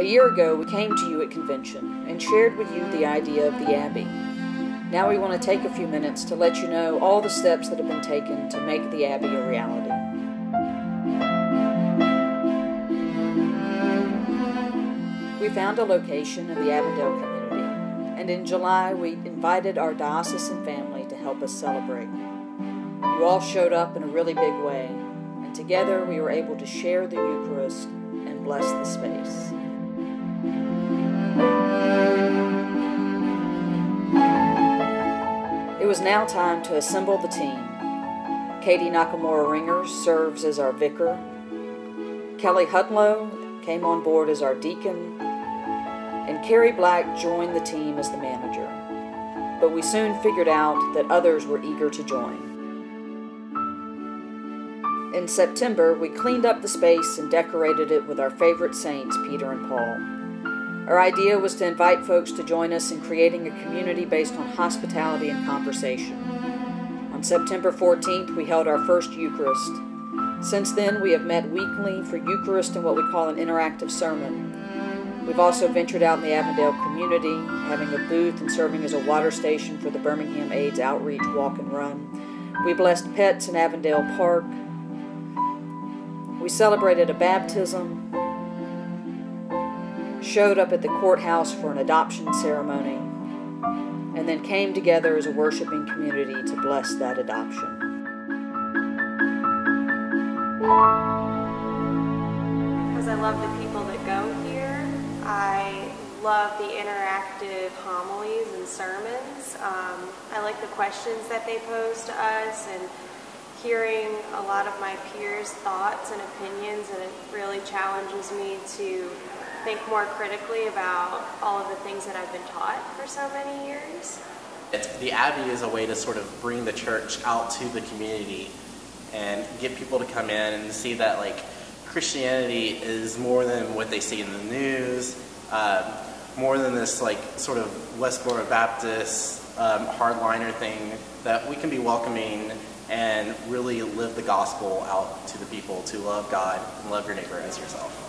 A year ago, we came to you at convention and shared with you the idea of the Abbey. Now we want to take a few minutes to let you know all the steps that have been taken to make the Abbey a reality. We found a location in the Avondale community, and in July we invited our diocesan family to help us celebrate. You all showed up in a really big way, and together we were able to share the Eucharist and bless the space. It was now time to assemble the team. Katie Nakamura-Ringers serves as our vicar. Kelly Hudlow came on board as our deacon, and Carrie Black joined the team as the manager. But we soon figured out that others were eager to join. In September, we cleaned up the space and decorated it with our favorite saints, Peter and Paul. Our idea was to invite folks to join us in creating a community based on hospitality and conversation. On September 14th, we held our first Eucharist. Since then, we have met weekly for Eucharist and what we call an interactive sermon. We've also ventured out in the Avondale community, having a booth and serving as a water station for the Birmingham AIDS Outreach Walk and Run. We blessed pets in Avondale Park. We celebrated a baptism, showed up at the courthouse for an adoption ceremony, and then came together as a worshiping community to bless that adoption. Because I love the people that go here. I love the interactive homilies and sermons. I like the questions that they pose to us and hearing a lot of my peers' thoughts and opinions, and it really challenges me to think more critically about all of the things that I've been taught for so many years. The Abbey is a way to sort of bring the church out to the community and get people to come in and see that Christianity is more than what they see in the news, more than this sort of Westboro Baptist hardliner thing, that we can be welcoming and really live the gospel out to the people, to love God and love your neighbor as yourself.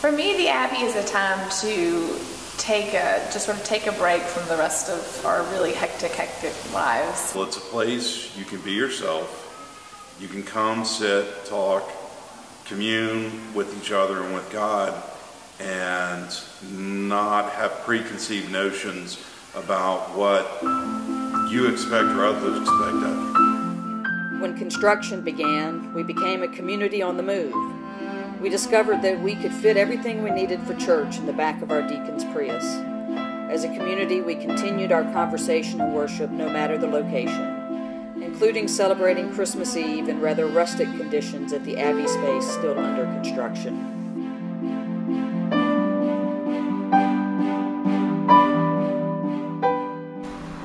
For me, the Abbey is a time to just sort of take a break from the rest of our really hectic lives. Well, it's a place you can be yourself. You can come, sit, talk, commune with each other and with God, and not have preconceived notions about what you expect or others expect of you. When construction began, we became a community on the move. We discovered that we could fit everything we needed for church in the back of our deacon's Prius. As a community, we continued our conversation and worship no matter the location, including celebrating Christmas Eve in rather rustic conditions at the Abbey space still under construction.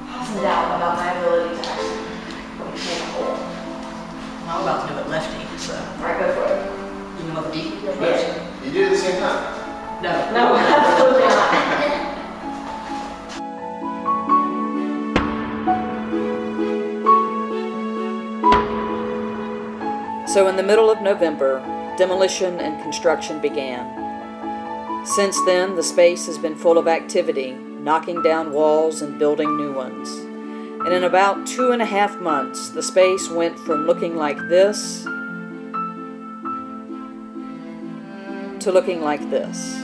I have some doubt about my ability to actually make a hole. I'm about to do it lefty, so. Alright, go for it. You know the deep? Yeah. You did it at the same time? No, absolutely not. So in the middle of November, demolition and construction began. Since then, the space has been full of activity, knocking down walls and building new ones. And in about 2.5 months, the space went from looking like this to looking like this.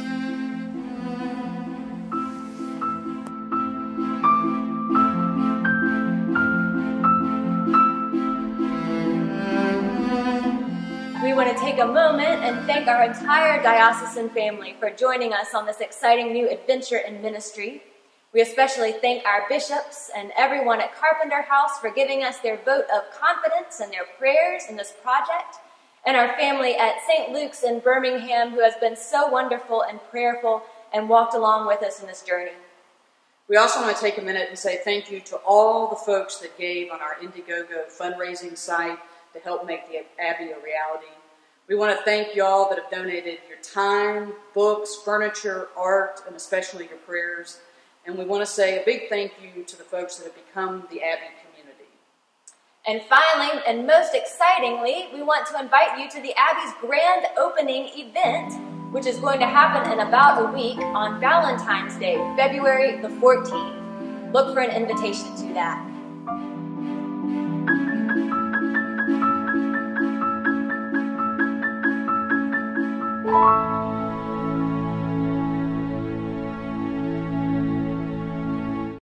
We want to take a moment and thank our entire diocesan family for joining us on this exciting new adventure in ministry. We especially thank our bishops and everyone at Carpenter House for giving us their vote of confidence and their prayers in this project, and our family at St. Luke's in Birmingham, who has been so wonderful and prayerful and walked along with us in this journey. We also want to take a minute and say thank you to all the folks that gave on our Indiegogo fundraising site to help make the Abbey a reality. We want to thank y'all that have donated your time, books, furniture, art, and especially your prayers. And we want to say a big thank you to the folks that have become the Abbey community. And finally, and most excitingly, we want to invite you to the Abbey's grand opening event, which is going to happen in about a week on Valentine's Day, February the 14th. Look for an invitation to that.